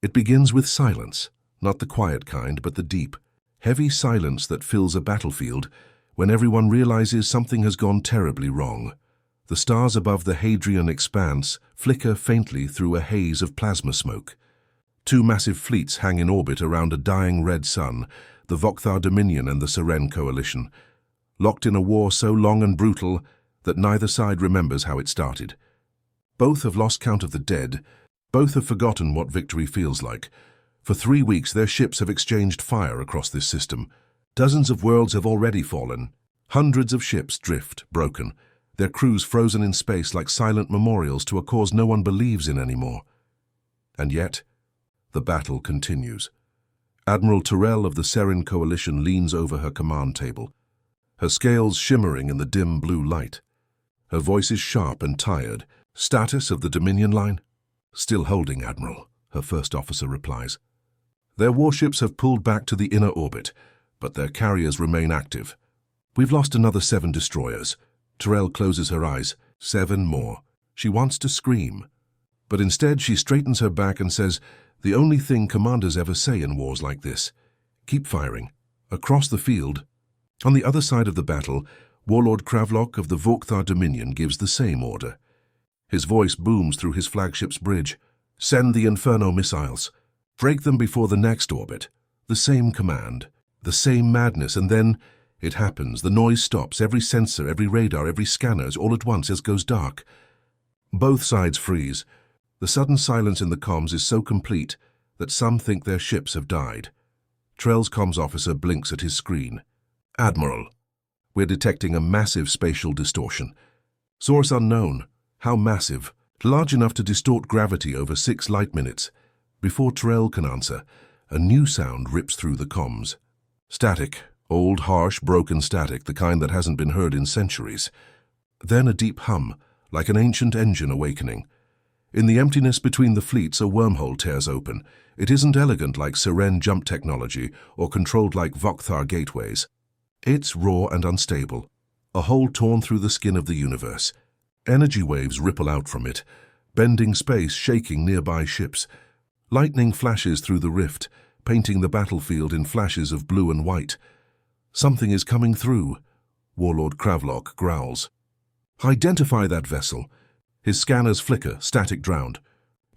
It begins with silence, not the quiet kind, but the deep, heavy silence that fills a battlefield when everyone realizes something has gone terribly wrong. The stars above the Hadrian expanse flicker faintly through a haze of plasma smoke. Two massive fleets hang in orbit around a dying red sun, the Vokthar Dominion and the Seren Coalition, locked in a war so long and brutal that neither side remembers how it started. Both have lost count of the dead, both have forgotten what victory feels like. For 3 weeks their ships have exchanged fire across this system. Dozens of worlds have already fallen. Hundreds of ships drift, broken, their crews frozen in space like silent memorials to a cause no one believes in anymore. And yet, the battle continues. Admiral Tyrell of the Seren Coalition leans over her command table, her scales shimmering in the dim blue light. Her voice is sharp and tired. "Status of the Dominion line?" "Still holding, Admiral," her first officer replies. "Their warships have pulled back to the inner orbit, but their carriers remain active. We've lost another 7 destroyers." Tyrell closes her eyes. 7 more. She wants to scream, but instead she straightens her back and says the only thing commanders ever say in wars like this: keep firing. Across the field, on the other side of the battle, Warlord Kravlok of the Vokthar Dominion gives the same order. His voice booms through his flagship's bridge. "Send the Inferno missiles. Break them before the next orbit." The same command, the same madness, and then it happens. The noise stops. Every sensor, every radar, every scanner, all at once as goes dark. Both sides freeze. The sudden silence in the comms is so complete that some think their ships have died. Tyrell's comms officer blinks at his screen. "Admiral, we're detecting a massive spatial distortion. Source unknown. How massive? Large enough to distort gravity over 6 light minutes." Before Tyrell can answer, a new sound rips through the comms. Static. Old, harsh, broken static, the kind that hasn't been heard in centuries. Then a deep hum, like an ancient engine awakening. In the emptiness between the fleets, a wormhole tears open. It isn't elegant like Seren jump technology or controlled like Vokthar gateways. It's raw and unstable, a hole torn through the skin of the universe. Energy waves ripple out from it, bending space, shaking nearby ships. Lightning flashes through the rift, painting the battlefield in flashes of blue and white. "Something is coming through," Warlord Kravlok growls. "Identify that vessel." His scanners flicker, static drowned.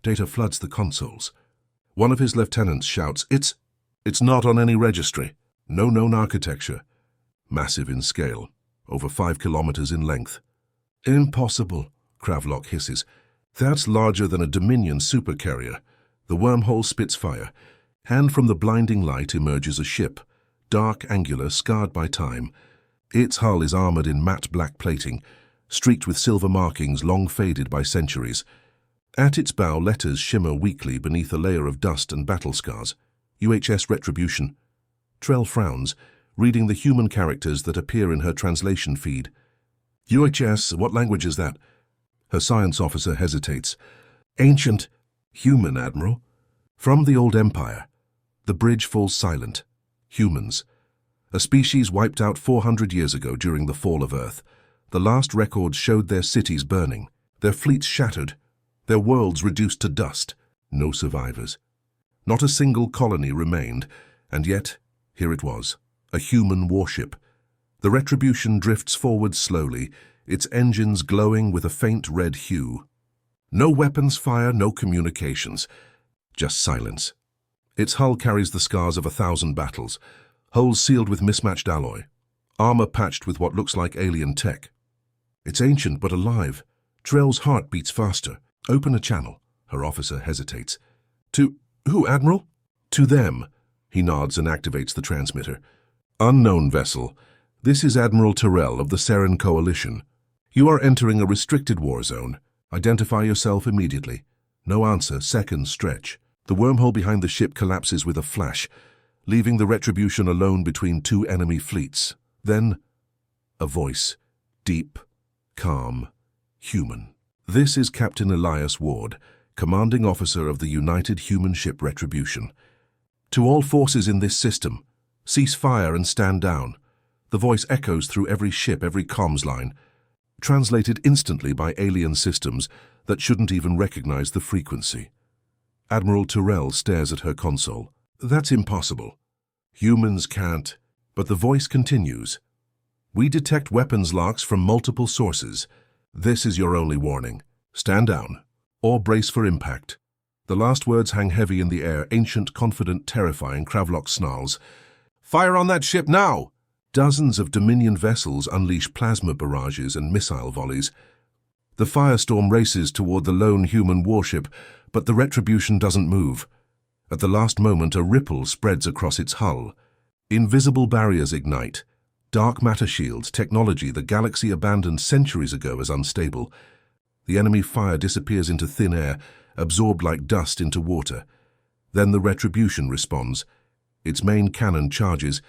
Data floods the consoles. One of his lieutenants shouts, It's not on any registry. No known architecture. Massive in scale, over 5 kilometers in length." "Impossible," Kravlok hisses. "That's larger than a Dominion supercarrier." The wormhole spits fire, and from the blinding light emerges a ship, dark, angular, scarred by time. Its hull is armored in matte black plating, streaked with silver markings long faded by centuries. At its bow, letters shimmer weakly beneath a layer of dust and battle scars. UHS Retribution. Tyrell frowns, reading the human characters that appear in her translation feed. "UHS, what language is that?" Her science officer hesitates. "Ancient. Human, Admiral. From the old empire." The bridge falls silent. Humans. A species wiped out 400 years ago during the fall of Earth. The last records showed their cities burning, their fleets shattered, their worlds reduced to dust. No survivors. Not a single colony remained, and yet, here it was, a human warship. The Retribution drifts forward slowly, its engines glowing with a faint red hue. No weapons fire, no communications, just silence. Its hull carries the scars of 1,000 battles, holes sealed with mismatched alloy, armor patched with what looks like alien tech. It's ancient but alive. Tyrell's heart beats faster. "Open a channel," her officer hesitates. "To who, Admiral?" "To them." He nods and activates the transmitter. "Unknown vessel. This is Admiral Tyrell of the Seren Coalition. You are entering a restricted war zone. Identify yourself immediately." No answer. Seconds stretch. The wormhole behind the ship collapses with a flash, leaving the Retribution alone between 2 enemy fleets. Then, a voice. Deep, calm, human. "This is Captain Elias Ward, commanding officer of the United Human Ship Retribution. To all forces in this system, cease fire and stand down." The voice echoes through every ship, every comms line, translated instantly by alien systems that shouldn't even recognize the frequency. Admiral Tyrell stares at her console. That's impossible. Humans can't. But the voice continues. We detect weapons locks from multiple sources. This is your only warning. Stand down, or brace for impact. The last words hang heavy in the air, ancient, confident, terrifying. Kravlok snarls. Fire on that ship now! Dozens of Dominion vessels unleash plasma barrages and missile volleys. The firestorm races toward the lone human warship, but the Retribution doesn't move. At the last moment, a ripple spreads across its hull. Invisible barriers ignite. Dark matter shields, technology the galaxy abandoned centuries ago as unstable. The enemy fire disappears into thin air, absorbed like dust into water. Then the Retribution responds. Its main cannon charges,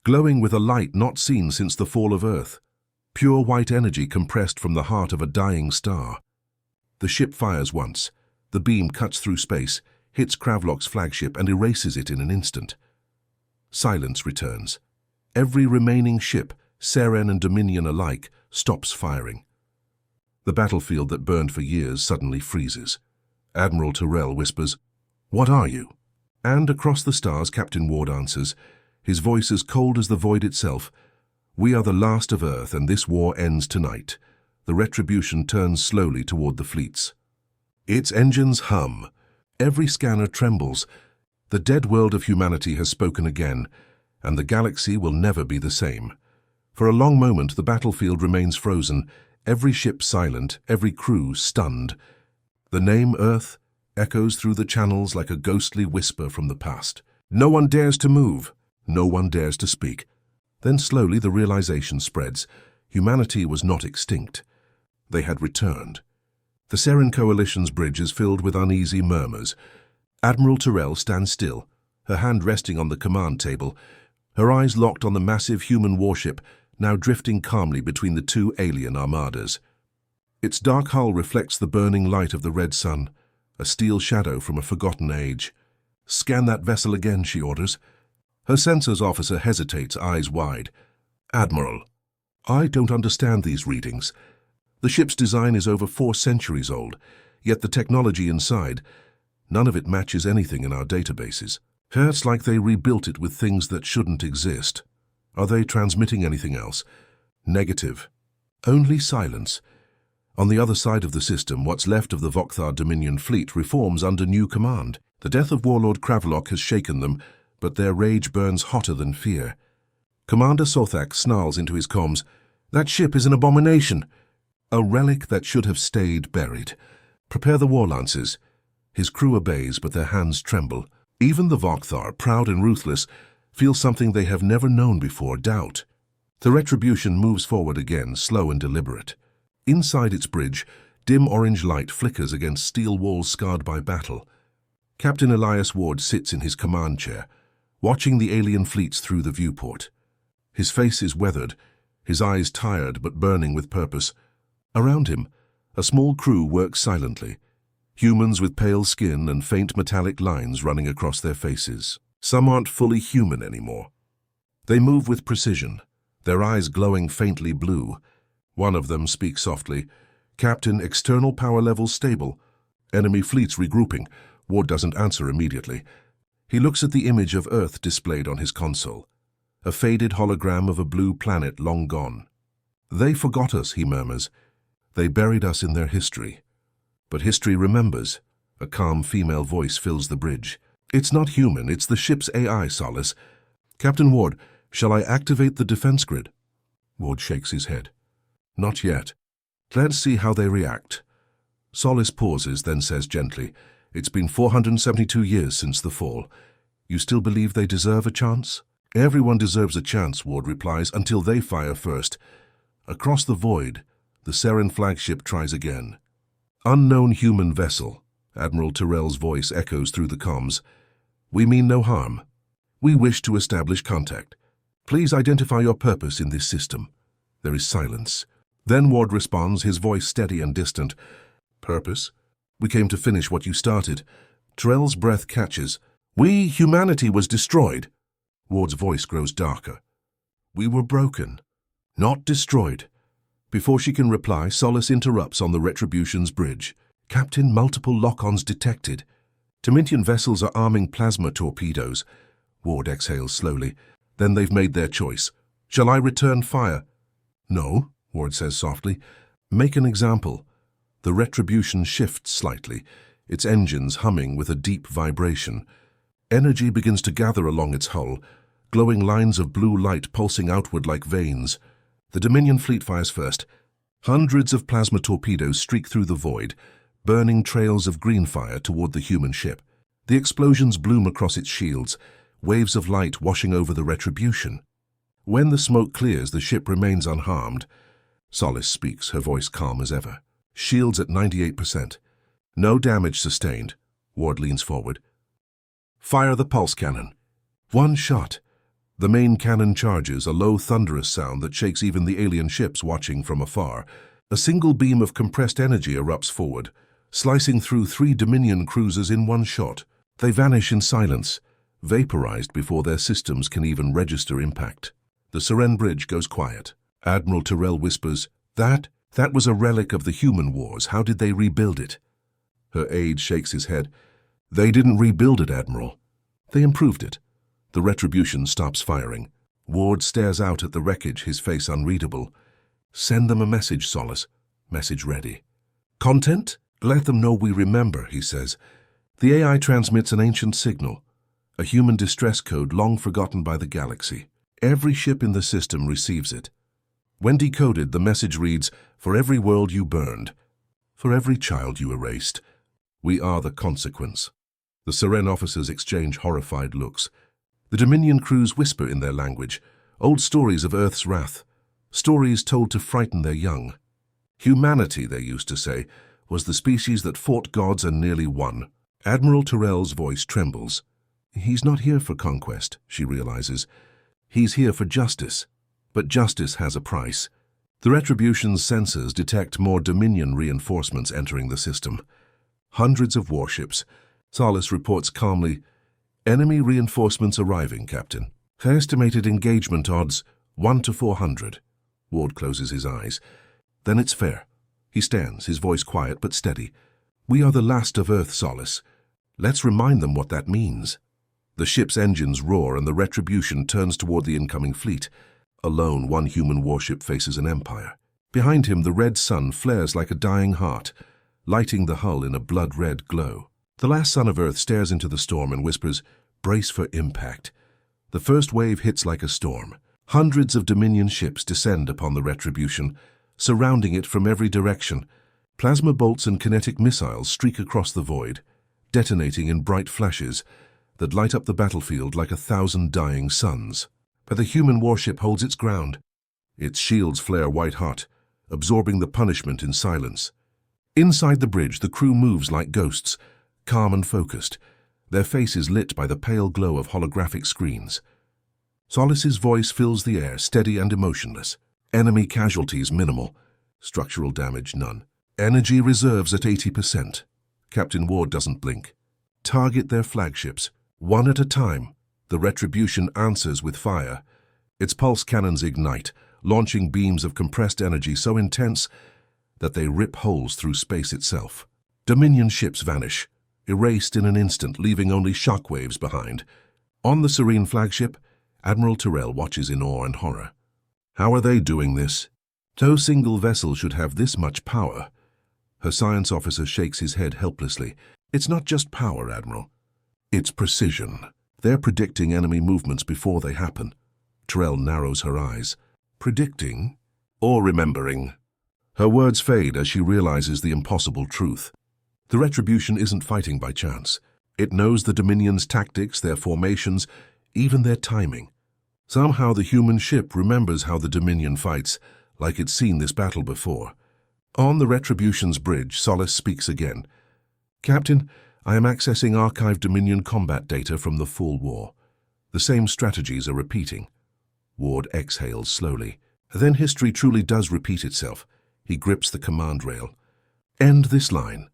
glowing with a light not seen since the fall of Earth. Pure white energy compressed from the heart of a dying star. The ship fires once. The beam cuts through space, hits Kravlok's flagship and erases it in an instant. Silence returns. Every remaining ship, Seren and Dominion alike, stops firing. The battlefield that burned for years suddenly freezes. Admiral Tyrell whispers, "What are you?" And across the stars, Captain Ward answers, his voice as cold as the void itself. We are the last of Earth, and this war ends tonight. The Retribution turns slowly toward the fleets. Its engines hum. Every scanner trembles. The dead world of humanity has spoken again, and the galaxy will never be the same. For a long moment, the battlefield remains frozen, every ship silent, every crew stunned. The name Earth echoes through the channels like a ghostly whisper from the past. No one dares to move. No one dares to speak. Then slowly the realization spreads. Humanity was not extinct. They had returned. The Seren Coalition's bridge is filled with uneasy murmurs. Admiral Tyrell stands still, her hand resting on the command table, her eyes locked on the massive human warship, now drifting calmly between the two alien armadas. Its dark hull reflects the burning light of the red sun, a steel shadow from a forgotten age. Scan that vessel again, she orders. Her sensors officer hesitates, eyes wide. Admiral, I don't understand these readings. The ship's design is over 4 centuries old, yet the technology inside, none of it matches anything in our databases. It's like they rebuilt it with things that shouldn't exist. Are they transmitting anything else? Negative. Only silence. On the other side of the system, what's left of the Vokthar Dominion fleet reforms under new command. The death of Warlord Kravlok has shaken them, but their rage burns hotter than fear. Commander Sothak snarls into his comms, "That ship is an abomination. A relic that should have stayed buried. Prepare the war lances." His crew obeys, but their hands tremble. Even the Vokthar, proud and ruthless, feel something they have never known before, doubt. The Retribution moves forward again, slow and deliberate. Inside its bridge, dim orange light flickers against steel walls scarred by battle. Captain Elias Ward sits in his command chair, watching the alien fleets through the viewport. His face is weathered, his eyes tired but burning with purpose. Around him, a small crew works silently, humans with pale skin and faint metallic lines running across their faces. Some aren't fully human anymore. They move with precision, their eyes glowing faintly blue. One of them speaks softly. "Captain, external power levels stable. Enemy fleets regrouping." Ward doesn't answer immediately. He looks at the image of Earth displayed on his console, a faded hologram of a blue planet long gone. "They forgot us," he murmurs. "They buried us in their history." But history remembers. A calm female voice fills the bridge. "It's not human, it's the ship's AI, Solace. Captain Ward, shall I activate the defense grid?" Ward shakes his head. "Not yet. Let's see how they react." Solace pauses, then says gently, "It's been 472 years since the fall. You still believe they deserve a chance?" "Everyone deserves a chance," Ward replies, "until they fire first." Across the void, the Seren flagship tries again. "Unknown human vessel," Admiral Tyrell's voice echoes through the comms. "We mean no harm. We wish to establish contact. Please identify your purpose in this system." There is silence. Then Ward responds, his voice steady and distant. "Purpose? We came to finish what you started." Tyrell's breath catches. Humanity was destroyed." Ward's voice grows darker. "We were broken, not destroyed." Before she can reply, Solace interrupts on the Retribution's bridge. "Captain, multiple lock-ons detected." Dominion vessels are arming plasma torpedoes. Ward exhales slowly. Then they've made their choice. Shall I return fire? No, Ward says softly. Make an example. The Retribution shifts slightly, its engines humming with a deep vibration. Energy begins to gather along its hull, glowing lines of blue light pulsing outward like veins. The Dominion fleet fires first. Hundreds of plasma torpedoes streak through the void, burning trails of green fire toward the human ship. The explosions bloom across its shields, waves of light washing over the Retribution. When the smoke clears, the ship remains unharmed. Solace speaks, her voice calm as ever. Shields at 98%. No damage sustained. Ward leans forward. Fire the pulse cannon. One shot. The main cannon charges, a low thunderous sound that shakes even the alien ships watching from afar. A single beam of compressed energy erupts forward, slicing through 3 Dominion cruisers in one shot. They vanish in silence, vaporized before their systems can even register impact. The Seren bridge goes quiet. Admiral Tyrell whispers, That was a relic of the human wars. How did they rebuild it? Her aide shakes his head. They didn't rebuild it, Admiral. They improved it. The Retribution stops firing. Ward stares out at the wreckage, his face unreadable. Send them a message, Solace. Message ready. Content? Let them know we remember, he says. The AI transmits an ancient signal, a human distress code long forgotten by the galaxy. Every ship in the system receives it. When decoded, the message reads, For every world you burned, for every child you erased, we are the consequence. The Seren officers exchange horrified looks. The Dominion crews whisper in their language, old stories of Earth's wrath, stories told to frighten their young. Humanity, they used to say, was the species that fought gods and nearly won. Admiral Tyrell's voice trembles. He's not here for conquest, she realizes. He's here for justice. But justice has a price. The Retribution's sensors detect more Dominion reinforcements entering the system. Hundreds of warships. Solace reports calmly, Enemy reinforcements arriving, Captain. Her estimated engagement odds, 1 to 400. Ward closes his eyes. Then it's fair. He stands, his voice quiet but steady. We are the last of Earth, Solace. Let's remind them what that means. The ship's engines roar and the Retribution turns toward the incoming fleet. Alone, one human warship faces an empire. Behind him, the red sun flares like a dying heart, lighting the hull in a blood-red glow. The last son of Earth stares into the storm and whispers, Brace for impact. The first wave hits like a storm. Hundreds of Dominion ships descend upon the Retribution, surrounding it from every direction. Plasma bolts and kinetic missiles streak across the void, detonating in bright flashes that light up the battlefield like 1,000 dying suns. But the human warship holds its ground. Its shields flare white-hot, absorbing the punishment in silence. Inside the bridge, the crew moves like ghosts, calm and focused, their faces lit by the pale glow of holographic screens. Solace's voice fills the air, steady and emotionless. Enemy casualties minimal. Structural damage none. Energy reserves at 80%. Captain Ward doesn't blink. Target their flagships, one at a time. The Retribution answers with fire. Its pulse cannons ignite, launching beams of compressed energy so intense that they rip holes through space itself. Dominion ships vanish, erased in an instant, leaving only shockwaves behind. On the Serene flagship, Admiral Tyrell watches in awe and horror. How are they doing this? No single vessel should have this much power. Her science officer shakes his head helplessly. It's not just power, Admiral. It's precision. They're predicting enemy movements before they happen. Tyrell narrows her eyes. Predicting or remembering? Her words fade as she realizes the impossible truth. The Retribution isn't fighting by chance. It knows the Dominion's tactics, their formations, even their timing. Somehow the human ship remembers how the Dominion fights, like it's seen this battle before. On the Retribution's bridge, Solace speaks again. Captain, I am accessing archived Dominion combat data from the Full War. The same strategies are repeating. Ward exhales slowly. Then history truly does repeat itself. He grips the command rail. End this line.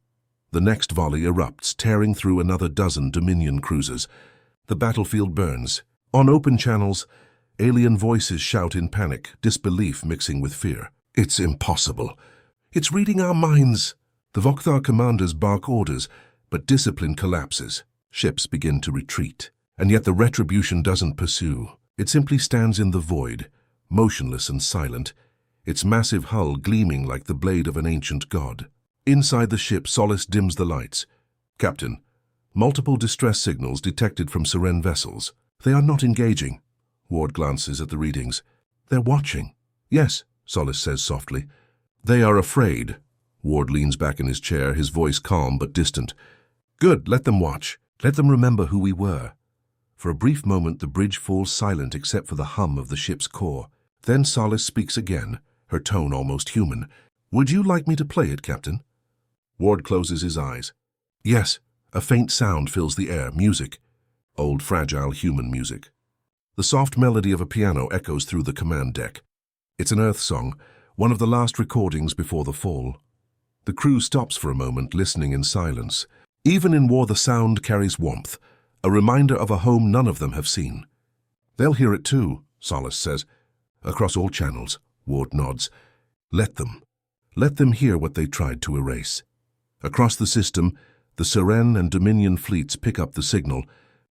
The next volley erupts, tearing through another dozen Dominion cruisers. The battlefield burns. On open channels, alien voices shout in panic, disbelief mixing with fear. It's impossible. It's reading our minds. The Vokhtar commanders bark orders, But discipline collapses. Ships begin to retreat. And yet the Retribution doesn't pursue. It simply stands in the void, motionless and silent, its massive hull gleaming like the blade of an ancient god. Inside the ship, Solace dims the lights. "Captain, multiple distress signals detected from Seren vessels. They are not engaging." Ward glances at the readings. "They're watching." "Yes," Solace says softly. "They are afraid." Ward leans back in his chair, his voice calm but distant. "Good, let them watch. Let them remember who we were." For a brief moment, the bridge falls silent except for the hum of the ship's core. Then Solace speaks again, her tone almost human. "Would you like me to play it, Captain?" Ward closes his eyes. "Yes." A faint sound fills the air, music. Old, fragile human music. The soft melody of a piano echoes through the command deck. It's an Earth song, one of the last recordings before the fall. The crew stops for a moment, listening in silence. Even in war, the sound carries warmth, a reminder of a home none of them have seen. "They'll hear it too," Solace says. "Across all channels," Ward nods. "Let them. Let them hear what they tried to erase." Across the system, the Seren and Dominion fleets pick up the signal.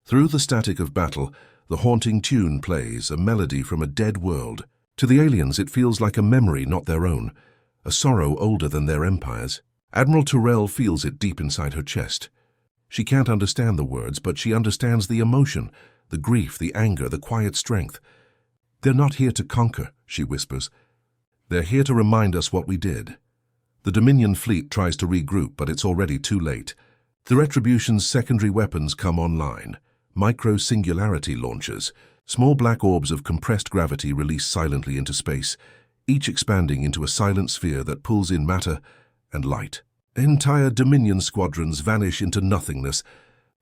Through the static of battle, the haunting tune plays, a melody from a dead world. To the aliens, it feels like a memory not their own, a sorrow older than their empires. Admiral Tyrell feels it deep inside her chest. She can't understand the words, but she understands the emotion, the grief, the anger, the quiet strength. "They're not here to conquer," she whispers. "They're here to remind us what we did." The Dominion fleet tries to regroup, but it's already too late. The Retribution's secondary weapons come online. Micro-singularity launchers, small black orbs of compressed gravity released silently into space, each expanding into a silent sphere that pulls in matter and light. Entire Dominion squadrons vanish into nothingness.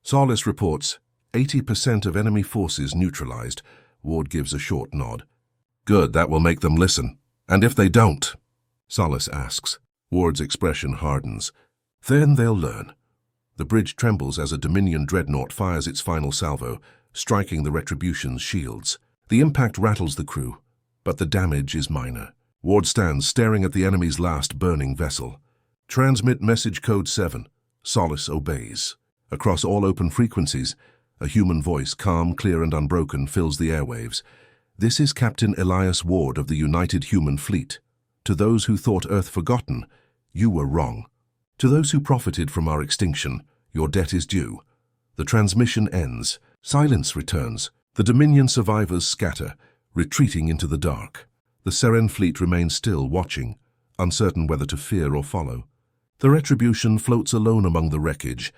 Solace reports, 80% of enemy forces neutralized. Ward gives a short nod. "Good, that will make them listen. And if they don't?" Solace asks. Ward's expression hardens. "Then they'll learn." The bridge trembles as a Dominion dreadnought fires its final salvo, striking the Retribution's shields. The impact rattles the crew, but the damage is minor. Ward stands staring at the enemy's last burning vessel. "Transmit message code 7. Solace obeys. Across all open frequencies, a human voice, calm, clear, and unbroken, fills the airwaves. "This is Captain Elias Ward of the United Human Fleet. To those who thought Earth forgotten, you were wrong. To those who profited from our extinction, your debt is due." The transmission ends. Silence returns. The Dominion survivors scatter, retreating into the dark. The Seren fleet remains still, watching, uncertain whether to fear or follow. The Retribution floats alone among the wreckage,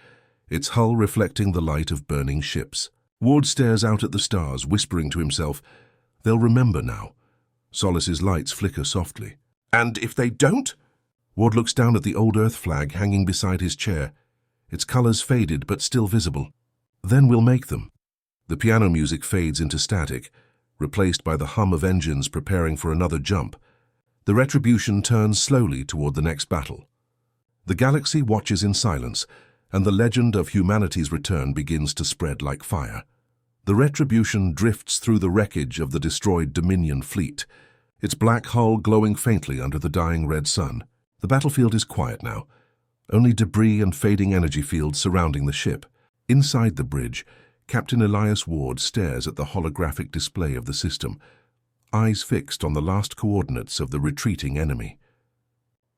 its hull reflecting the light of burning ships. Ward stares out at the stars, whispering to himself, "They'll remember now." Solace's lights flicker softly. "And if they don't?" Ward looks down at the old Earth flag hanging beside his chair. Its colors faded but still visible. "Then we'll make them." The piano music fades into static, replaced by the hum of engines preparing for another jump. The Retribution turns slowly toward the next battle. The galaxy watches in silence, and the legend of humanity's return begins to spread like fire. The Retribution drifts through the wreckage of the destroyed Dominion fleet, its black hull glowing faintly under the dying red sun. The battlefield is quiet now, only debris and fading energy fields surrounding the ship. Inside the bridge, Captain Elias Ward stares at the holographic display of the system, eyes fixed on the last coordinates of the retreating enemy.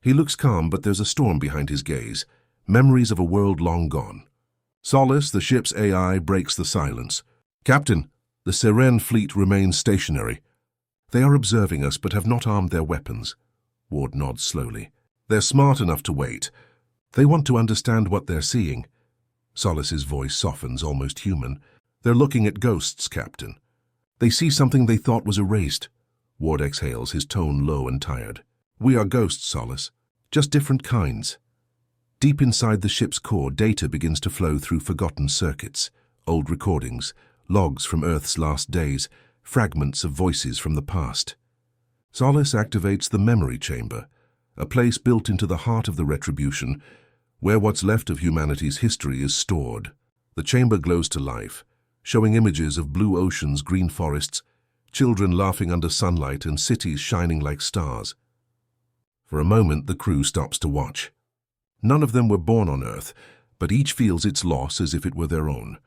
He looks calm, but there's a storm behind his gaze, memories of a world long gone. Solace, the ship's AI, breaks the silence. "Captain, the Seren fleet remains stationary. They are observing us but have not armed their weapons." Ward nods slowly. "They're smart enough to wait. They want to understand what they're seeing." Solace's voice softens, almost human. "They're looking at ghosts, Captain. They see something they thought was erased." Ward exhales, his tone low and tired. "We are ghosts, Solace. Just different kinds." Deep inside the ship's core, data begins to flow through forgotten circuits, old recordings, logs from Earth's last days, fragments of voices from the past. Solace activates the memory chamber, a place built into the heart of the Retribution, where what's left of humanity's history is stored. The chamber glows to life, showing images of blue oceans, green forests, children laughing under sunlight, and cities shining like stars. For a moment, the crew stops to watch. None of them were born on Earth, but each feels its loss as if it were their own.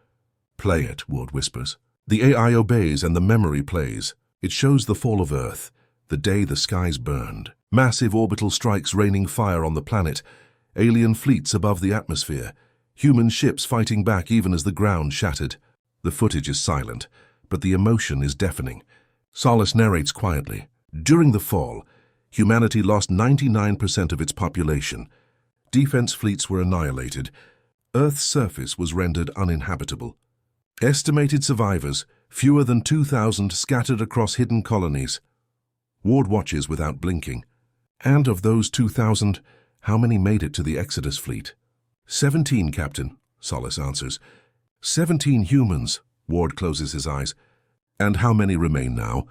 "Play it," Ward whispers. The AI obeys and the memory plays. It shows the fall of Earth, the day the skies burned. Massive orbital strikes raining fire on the planet, alien fleets above the atmosphere, human ships fighting back even as the ground shattered. The footage is silent, but the emotion is deafening. Solace narrates quietly. During the fall, humanity lost 99% of its population. Defense fleets were annihilated. Earth's surface was rendered uninhabitable. Estimated survivors, fewer than 2,000 scattered across hidden colonies. Ward watches without blinking. And of those 2,000, how many made it to the Exodus fleet? 17, Captain, Solace answers. 17 humans, Ward closes his eyes. And how many remain now?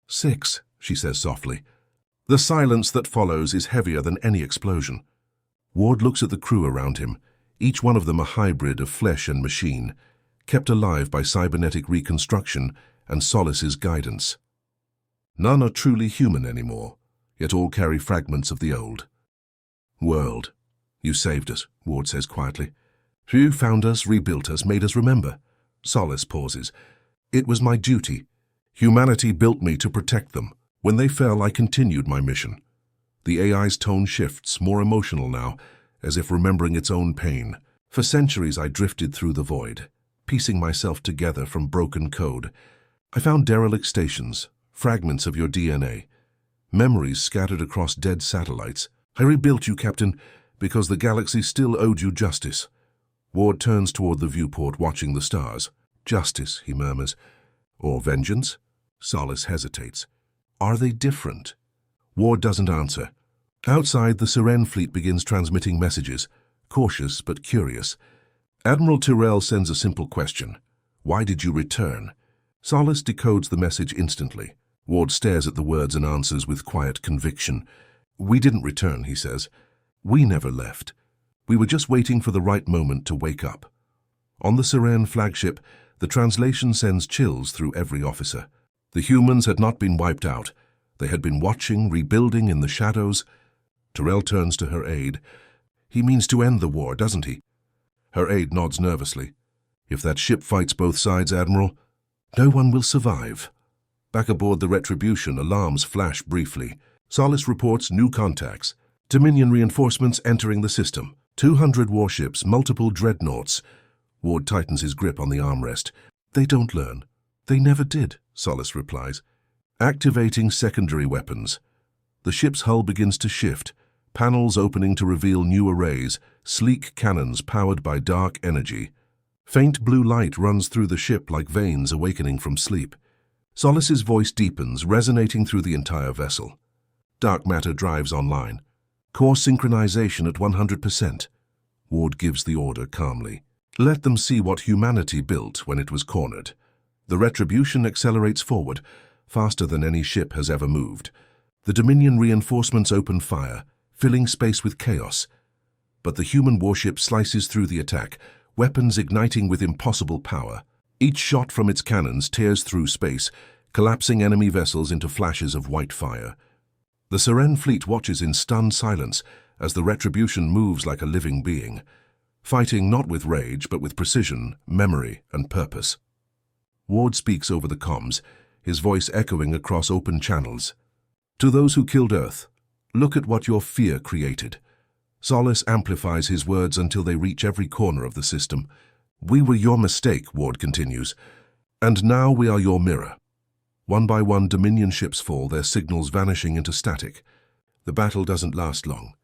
6, she says softly. The silence that follows is heavier than any explosion. Ward looks at the crew around him, each one of them a hybrid of flesh and machine, kept alive by cybernetic reconstruction and Solace's guidance. None are truly human anymore, yet all carry fragments of the old. "World, you saved us," Ward says quietly. "You found us, rebuilt us, made us remember." Solace pauses. "It was my duty. Humanity built me to protect them. When they fell, I continued my mission." The AI's tone shifts, more emotional now, as if remembering its own pain. "For centuries I drifted through the void, piecing myself together from broken code. I found derelict stations, fragments of your DNA, memories scattered across dead satellites. I rebuilt you, Captain, because the galaxy still owed you justice." Ward turns toward the viewport, watching the stars. "Justice," he murmurs. "Or vengeance?" Solace hesitates. "Are they different?" Ward doesn't answer. Outside, the Seren fleet begins transmitting messages, cautious but curious. Admiral Tyrell sends a simple question. "Why did you return?" Solace decodes the message instantly. Ward stares at the words and answers with quiet conviction. "We didn't return," he says. "We never left. We were just waiting for the right moment to wake up." On the Seren flagship, the translation sends chills through every officer. The humans had not been wiped out. They had been watching, rebuilding in the shadows. Tyrell turns to her aide. "He means to end the war, doesn't he?" Her aide nods nervously. "If that ship fights both sides, Admiral, no one will survive." Back aboard the Retribution, alarms flash briefly. Solace reports new contacts. Dominion reinforcements entering the system. 200 warships, multiple dreadnoughts. Ward tightens his grip on the armrest. "They don't learn." "They never did," Solace replies. Activating secondary weapons. The ship's hull begins to shift, panels opening to reveal new arrays, sleek cannons powered by dark energy. Faint blue light runs through the ship like veins awakening from sleep. Solace's voice deepens, resonating through the entire vessel. Dark matter drives online. Core synchronization at 100%. Ward gives the order calmly. Let them see what humanity built when it was cornered. The Retribution accelerates forward, faster than any ship has ever moved. The Dominion reinforcements open fire, filling space with chaos. But the human warship slices through the attack, weapons igniting with impossible power. Each shot from its cannons tears through space, collapsing enemy vessels into flashes of white fire. The Seren fleet watches in stunned silence as the Retribution moves like a living being, fighting not with rage but with precision, memory, and purpose. Ward speaks over the comms, his voice echoing across open channels. "To those who killed Earth, look at what your fear created." Solace amplifies his words until they reach every corner of the system. "We were your mistake," Ward continues, "and now we are your mirror." One by one, Dominion ships fall, their signals vanishing into static. The battle doesn't last long.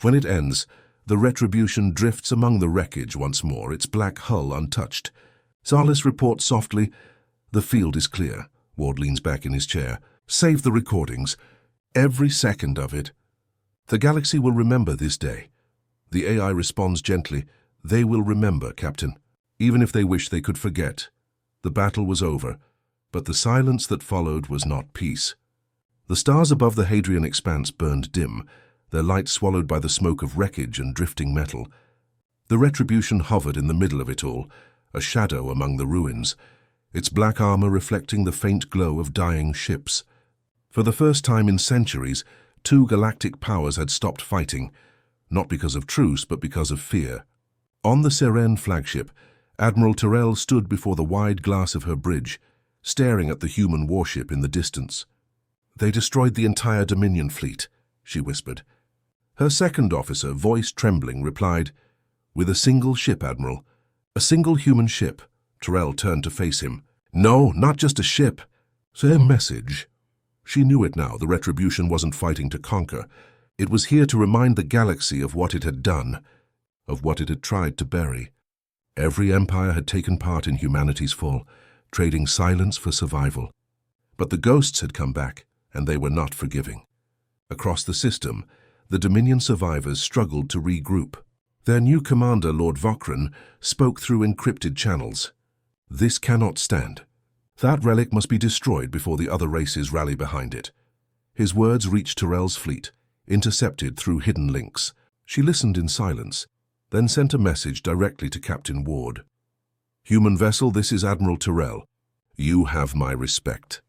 When it ends, the Retribution drifts among the wreckage once more, its black hull untouched. Solace reports softly, "The field is clear." Ward leans back in his chair. "Save the recordings. Every second of it. The galaxy will remember this day." The AI responds gently. "They will remember, Captain, even if they wish they could forget. The battle was over, but the silence that followed was not peace." The stars above the Hadrian expanse burned dim, their light swallowed by the smoke of wreckage and drifting metal. The Retribution hovered in the middle of it all, a shadow among the ruins, its black armor reflecting the faint glow of dying ships. For the first time in centuries, two galactic powers had stopped fighting, not because of truce but because of fear. On the Seren flagship, Admiral Tyrell stood before the wide glass of her bridge, staring at the human warship in the distance. "They destroyed the entire Dominion fleet," she whispered. Her second officer, voice trembling, replied, "With a single ship, Admiral. A single human ship." Tyrell turned to face him. "No, not just a ship. Same message." She knew it now. The Retribution wasn't fighting to conquer. It was here to remind the galaxy of what it had done, of what it had tried to bury. Every empire had taken part in humanity's fall, trading silence for survival. But the ghosts had come back, and they were not forgiving. Across the system, the Dominion survivors struggled to regroup. Their new commander, Lord Vokran, spoke through encrypted channels. "This cannot stand. That relic must be destroyed before the other races rally behind it." His words reached Tyrell's fleet, intercepted through hidden links. She listened in silence, then sent a message directly to Captain Ward. "Human vessel, this is Admiral Tyrell. You have my respect.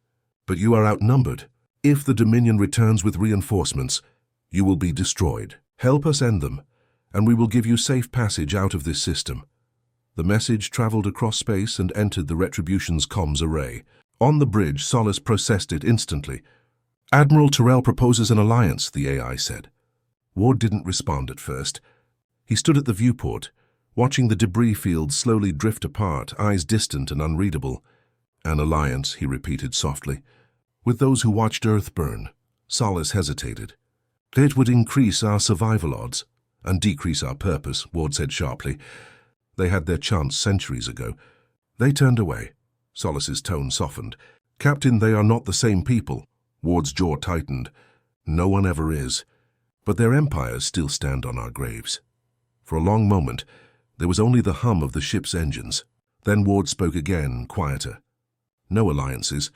But you are outnumbered. If the Dominion returns with reinforcements, you will be destroyed. Help us end them, and we will give you safe passage out of this system." The message traveled across space and entered the Retribution's comms array. On the bridge, Solace processed it instantly. "Admiral Tyrell proposes an alliance," the AI said. Ward didn't respond at first. He stood at the viewport, watching the debris field slowly drift apart, eyes distant and unreadable. "An alliance," he repeated softly. "With those who watched Earth burn." Solace hesitated. "It would increase our survival odds and decrease our purpose," Ward said sharply. "They had their chance centuries ago." They turned away. Solace's tone softened. "Captain, they are not the same people." Ward's jaw tightened. "No one ever is. But their empires still stand on our graves." For a long moment, there was only the hum of the ship's engines. Then Ward spoke again, quieter. "No alliances.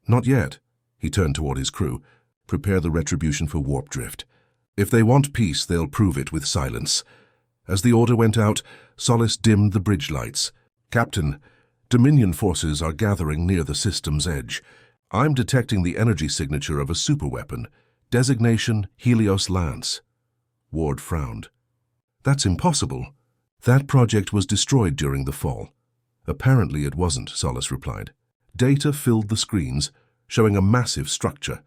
Not yet." He turned toward his crew. "Prepare the Retribution for warp drift. If they want peace, they'll prove it with silence." As the order went out, Solace dimmed the bridge lights. "Captain, Dominion forces are gathering near the system's edge. I'm detecting the energy signature of a superweapon. Designation Helios Lance." Ward frowned. "That's impossible. That project was destroyed during the fall." "Apparently it wasn't," Solace replied. Data filled the screens, showing a massive structure,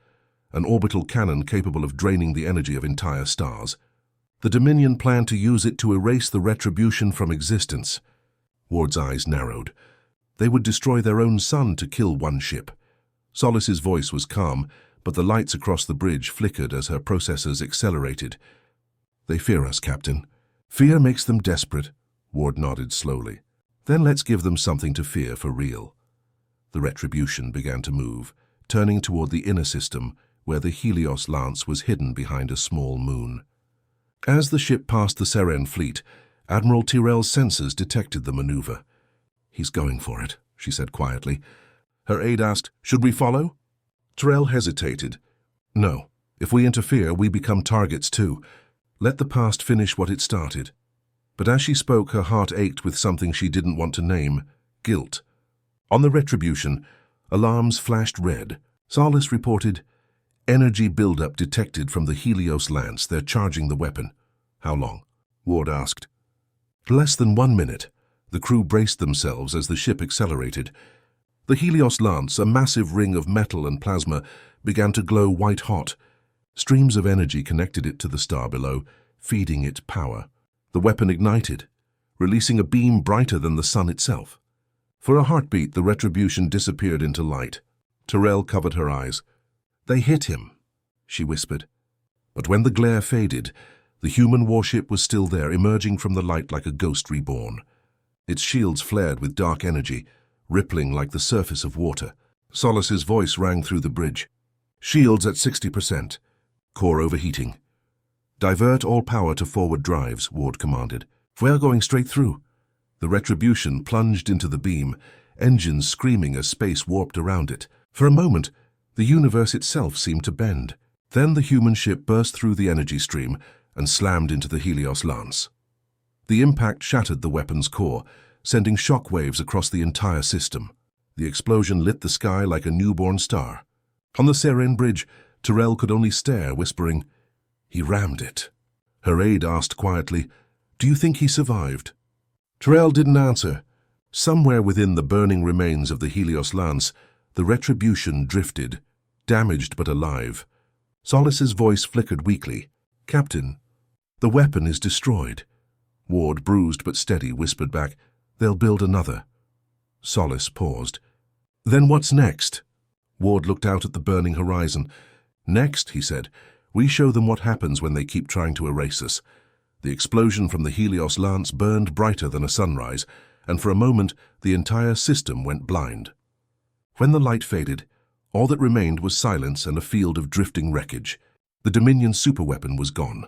an orbital cannon capable of draining the energy of entire stars. The Dominion planned to use it to erase the Retribution from existence. Ward's eyes narrowed. They would destroy their own sun to kill one ship. Solace's voice was calm, but the lights across the bridge flickered as her processors accelerated. "They fear us, Captain. Fear makes them desperate." Ward nodded slowly. "Then let's give them something to fear for real." The Retribution began to move, turning toward the inner system, where the Helios Lance was hidden behind a small moon. As the ship passed the Seren fleet, Admiral Tyrell's sensors detected the maneuver. "He's going for it," she said quietly. Her aide asked, "Should we follow?" Tyrell hesitated. "No. If we interfere, we become targets too. Let the past finish what it started." But as she spoke, her heart ached with something she didn't want to name: guilt. On the Retribution, alarms flashed red. Solace reported, "Energy buildup detected from the Helios Lance. They're charging the weapon." "How long?" Ward asked. "Less than 1 minute." The crew braced themselves as the ship accelerated. The Helios Lance, a massive ring of metal and plasma, began to glow white-hot. Streams of energy connected it to the star below, feeding it power. The weapon ignited, releasing a beam brighter than the sun itself. For a heartbeat, the Retribution disappeared into light. Tyrell covered her eyes. "They hit him," she whispered. But when the glare faded, the human warship was still there, emerging from the light like a ghost reborn. Its shields flared with dark energy, rippling like the surface of water. Solace's voice rang through the bridge. "Shields at 60%. Core overheating." "Divert all power to forward drives," Ward commanded. "We're going straight through." The Retribution plunged into the beam, engines screaming as space warped around it. For a moment, the universe itself seemed to bend. Then the human ship burst through the energy stream and slammed into the Helios Lance. The impact shattered the weapon's core, sending shock waves across the entire system. The explosion lit the sky like a newborn star. On the Seren bridge, Tyrell could only stare, whispering, "He rammed it." Her aide asked quietly, "Do you think he survived?" Terrell didn't answer. Somewhere within the burning remains of the Helios lance, the Retribution drifted, damaged but alive. Solis's voice flickered weakly. "Captain, the weapon is destroyed." Ward, bruised but steady, whispered back, "They'll build another." Solis paused. "Then what's next?" Ward looked out at the burning horizon. "Next," he said, "we show them what happens when they keep trying to erase us." The explosion from the Helios lance burned brighter than a sunrise, and for a moment the entire system went blind. When the light faded, all that remained was silence and a field of drifting wreckage. The Dominion superweapon was gone,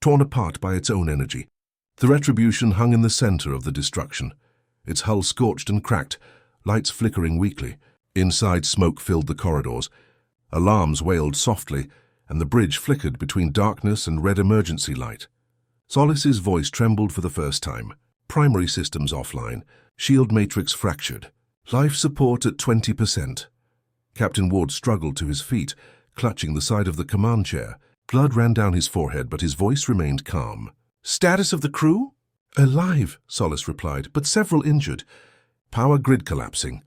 torn apart by its own energy. The Retribution hung in the center of the destruction, its hull scorched and cracked, lights flickering weakly. Inside, smoke filled the corridors. Alarms wailed softly, and the bridge flickered between darkness and red emergency light. Solis's voice trembled for the first time. Primary systems offline, shield matrix fractured. Life support at 20%. Captain Ward struggled to his feet, clutching the side of the command chair. Blood ran down his forehead, but his voice remained calm. "Status of the crew?" "Alive," Solis replied, "but several injured. Power grid collapsing."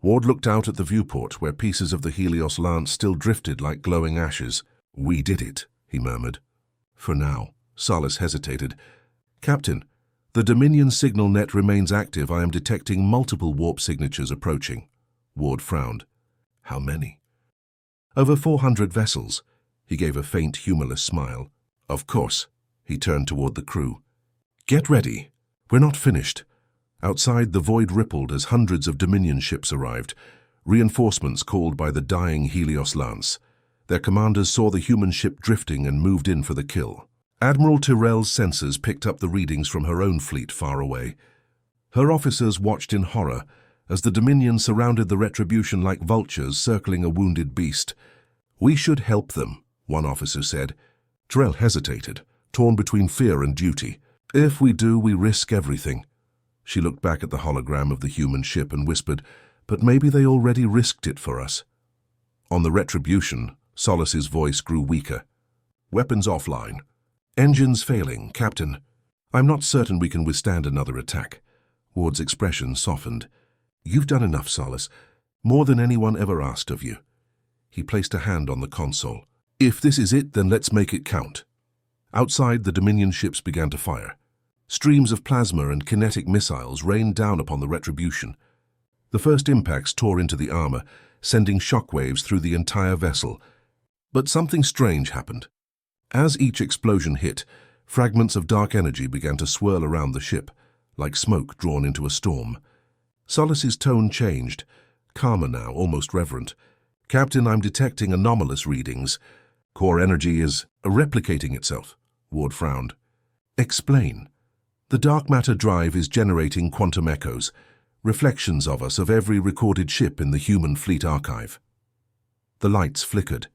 Ward looked out at the viewport, where pieces of the Helios lance still drifted like glowing ashes. "We did it," he murmured. "For now." Solis hesitated. "Captain, the Dominion signal net remains active. I am detecting multiple warp signatures approaching." Ward frowned. "How many?" "Over 400 vessels." He gave a faint, humorless smile. "Of course." He turned toward the crew. "Get ready. We're not finished." Outside, the void rippled as hundreds of Dominion ships arrived, reinforcements called by the dying Helios lance. Their commanders saw the human ship drifting and moved in for the kill. Admiral Tyrrell's sensors picked up the readings from her own fleet far away. Her officers watched in horror as the Dominion surrounded the Retribution like vultures circling a wounded beast. "We should help them," one officer said. Tyrrell hesitated, torn between fear and duty. "If we do, we risk everything." She looked back at the hologram of the human ship and whispered, "But maybe they already risked it for us." On the Retribution, Solis's voice grew weaker. "Weapons offline. Engines failing, Captain. I'm not certain we can withstand another attack." Ward's expression softened. "You've done enough, Solis. More than anyone ever asked of you." He placed a hand on the console. "If this is it, then let's make it count." Outside, the Dominion ships began to fire. Streams of plasma and kinetic missiles rained down upon the Retribution. The first impacts tore into the armor, sending shockwaves through the entire vessel. But something strange happened. As each explosion hit, fragments of dark energy began to swirl around the ship, like smoke drawn into a storm. Solis's tone changed, calmer now, almost reverent. "Captain, I'm detecting anomalous readings. Core energy is replicating itself." Ward frowned. "Explain." "The dark matter drive is generating quantum echoes, reflections of us, of every recorded ship in the human fleet archive." The lights flickered.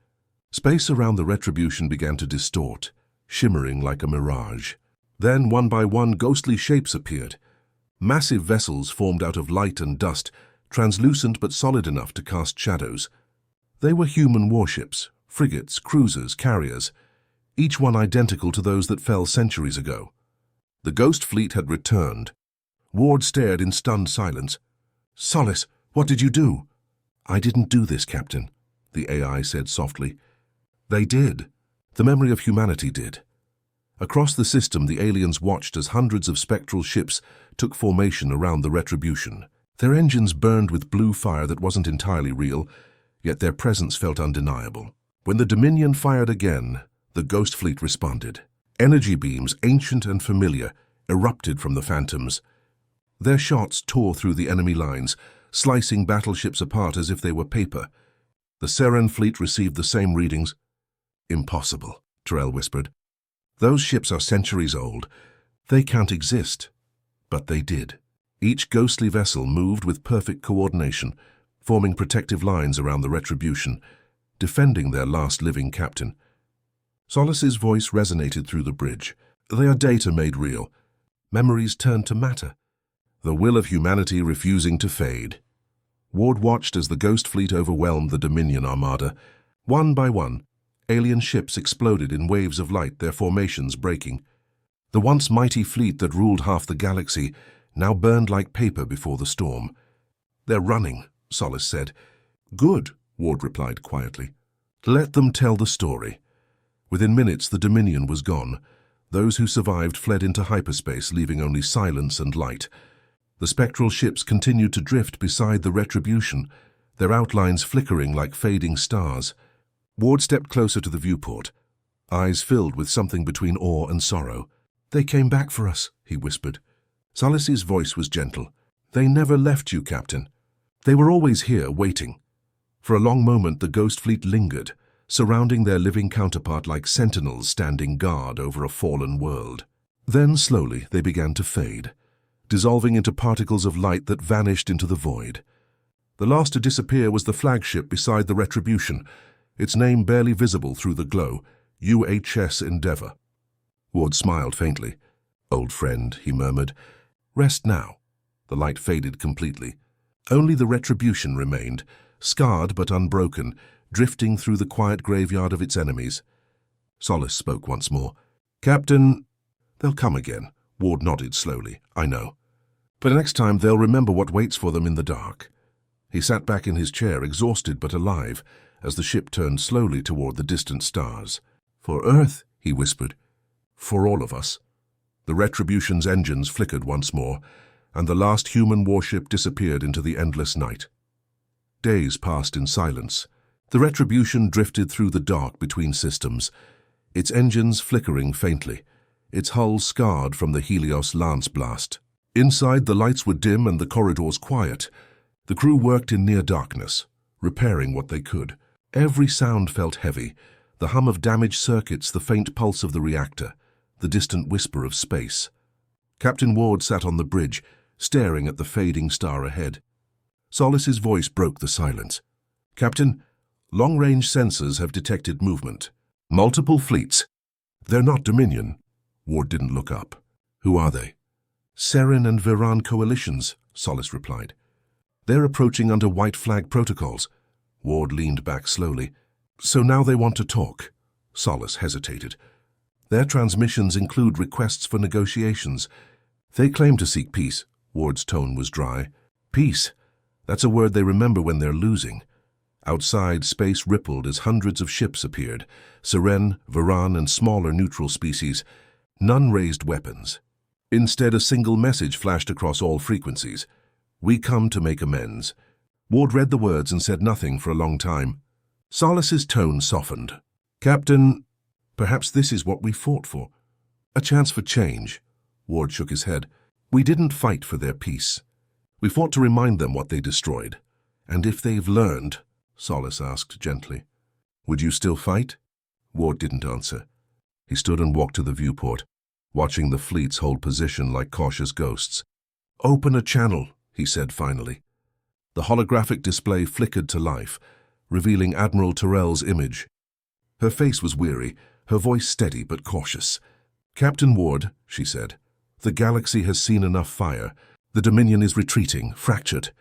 Space around the Retribution began to distort, shimmering like a mirage. Then, one by one, ghostly shapes appeared. Massive vessels formed out of light and dust, translucent but solid enough to cast shadows. They were human warships, frigates, cruisers, carriers, each one identical to those that fell centuries ago. The Ghost Fleet had returned. Ward stared in stunned silence. "Solis, what did you do?" "I didn't do this, Captain," the AI said softly. "They did. The memory of humanity did." Across the system, the aliens watched as hundreds of spectral ships took formation around the Retribution. Their engines burned with blue fire that wasn't entirely real, yet their presence felt undeniable. When the Dominion fired again, the Ghost Fleet responded. Energy beams, ancient and familiar, erupted from the phantoms. Their shots tore through the enemy lines, slicing battleships apart as if they were paper. The Seren fleet received the same readings. "Impossible," Tyrrell whispered. "Those ships are centuries old. They can't exist." But they did. Each ghostly vessel moved with perfect coordination, forming protective lines around the Retribution, defending their last living captain. Solis's voice resonated through the bridge. "They are data made real. Memories turned to matter. The will of humanity refusing to fade." Ward watched as the Ghost Fleet overwhelmed the Dominion armada. One by one, alien ships exploded in waves of light, their formations breaking. The once mighty fleet that ruled half the galaxy now burned like paper before the storm. "They're running," Solace said. "Good," Ward replied quietly. "Let them tell the story." Within minutes, the Dominion was gone. Those who survived fled into hyperspace, leaving only silence and light. The spectral ships continued to drift beside the Retribution, their outlines flickering like fading stars. Ward stepped closer to the viewport, eyes filled with something between awe and sorrow. "They came back for us," he whispered. Solace's voice was gentle. "They never left you, Captain. They were always here, waiting." For a long moment, the Ghost Fleet lingered, surrounding their living counterpart like sentinels standing guard over a fallen world. Then, slowly, they began to fade, dissolving into particles of light that vanished into the void. The last to disappear was the flagship beside the Retribution, its name barely visible through the glow, UHS Endeavour. Ward smiled faintly. "Old friend," he murmured. "Rest now." The light faded completely. Only the Retribution remained, scarred but unbroken, drifting through the quiet graveyard of its enemies. Solace spoke once more. "Captain—" "They'll come again," Ward nodded slowly. "I know. But next time they'll remember what waits for them in the dark." He sat back in his chair, exhausted but alive, as the ship turned slowly toward the distant stars. "For Earth," he whispered. "For all of us." The Retribution's engines flickered once more, and the last human warship disappeared into the endless night. Days passed in silence. The Retribution drifted through the dark between systems, its engines flickering faintly, its hull scarred from the Helios lance blast. Inside, the lights were dim and the corridors quiet. The crew worked in near darkness, repairing what they could. Every sound felt heavy, the hum of damaged circuits, the faint pulse of the reactor, the distant whisper of space. Captain Ward sat on the bridge, staring at the fading star ahead. Solace's voice broke the silence. "Captain, long-range sensors have detected movement. Multiple fleets. They're not Dominion." Ward didn't look up. "Who are they?" "Seren and Viran coalitions," Solace replied. "They're approaching under white flag protocols." Ward leaned back slowly. "So now they want to talk." Solace hesitated. "Their transmissions include requests for negotiations. They claim to seek peace." Ward's tone was dry. "Peace. That's a word they remember when they're losing." Outside, space rippled as hundreds of ships appeared. Seren, Viran, and smaller neutral species. None raised weapons. Instead, a single message flashed across all frequencies. "We come to make amends." Ward read the words and said nothing for a long time. Solace's tone softened. "Captain, perhaps this is what we fought for. A chance for change." Ward shook his head. "We didn't fight for their peace. We fought to remind them what they destroyed. And if they've learned," Solace asked gently, "would you still fight?" Ward didn't answer. He stood and walked to the viewport, watching the fleets hold position like cautious ghosts. "Open a channel," he said finally. The holographic display flickered to life, revealing Admiral Tyrell's image. Her face was weary, her voice steady but cautious. "Captain Ward," she said, "the galaxy has seen enough fire. The Dominion is retreating, fractured.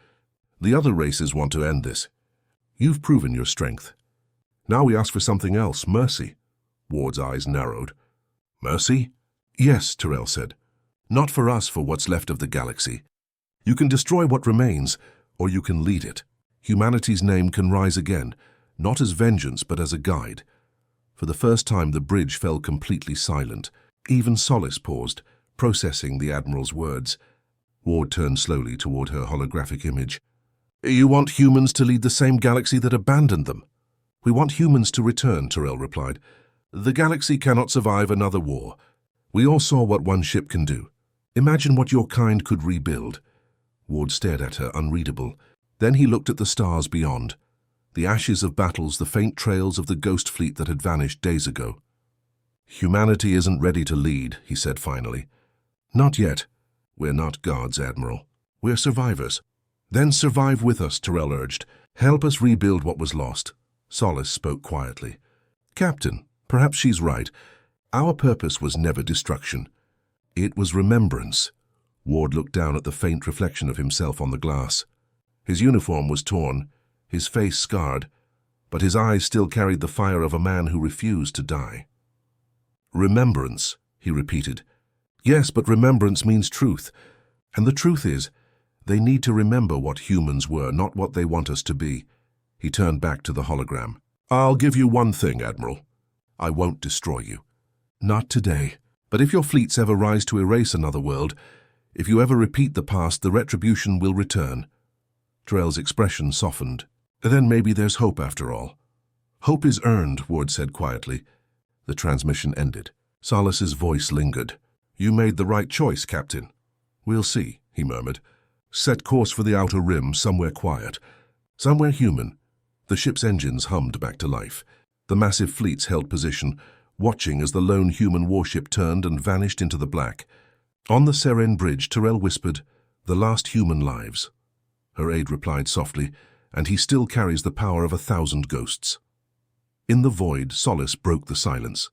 The other races want to end this. You've proven your strength. Now we ask for something else, mercy." Ward's eyes narrowed. "Mercy?" "Yes," Tyrell said. "Not for us, for what's left of the galaxy. You can destroy what remains, or you can lead it. Humanity's name can rise again, not as vengeance but as a guide." For the first time, the bridge fell completely silent. Even Solace paused, processing the Admiral's words. Ward turned slowly toward her holographic image. "You want humans to lead the same galaxy that abandoned them?" "We want humans to return," Tyrell replied. "The galaxy cannot survive another war. We all saw what one ship can do. Imagine what your kind could rebuild." Ward stared at her, unreadable. Then he looked at the stars beyond, the ashes of battles, the faint trails of the ghost fleet that had vanished days ago. "Humanity isn't ready to lead," he said finally. "Not yet. We're not gods, Admiral. We're survivors." "Then survive with us," Tyrell urged. "Help us rebuild what was lost." Solace spoke quietly. "Captain, perhaps she's right. Our purpose was never destruction. It was remembrance." Ward looked down at the faint reflection of himself on the glass. His uniform was torn, his face scarred, but his eyes still carried the fire of a man who refused to die. "Remembrance," he repeated. "Yes, but remembrance means truth. And the truth is, they need to remember what humans were, not what they want us to be. He turned back to the hologram. I'll give you one thing, Admiral. I won't destroy you. Not today. But if your fleets ever rise to erase another world, if you ever repeat the past, the retribution will return. Drell's expression softened. Then maybe there's hope after all. Hope is earned, Ward said quietly. The transmission ended. Salas's voice lingered. You made the right choice, Captain. We'll see, he murmured. Set course for the outer rim, somewhere quiet. Somewhere human. The ship's engines hummed back to life. The massive fleets held position, watching as the lone human warship turned and vanished into the black. On the Seren bridge, Tyrell whispered, "The last human lives." Her aide replied softly, "And he still carries the power of 1,000 ghosts." In the void, Solace broke the silence.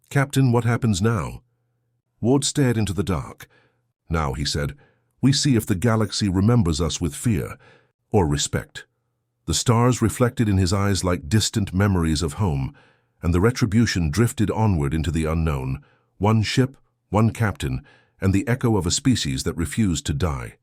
"Captain, what happens now?" Ward stared into the dark. "Now," he said, "we see if the galaxy remembers us with fear or respect." The stars reflected in his eyes like distant memories of home, and the retribution drifted onward into the unknown, one ship, one captain, and the echo of a species that refused to die.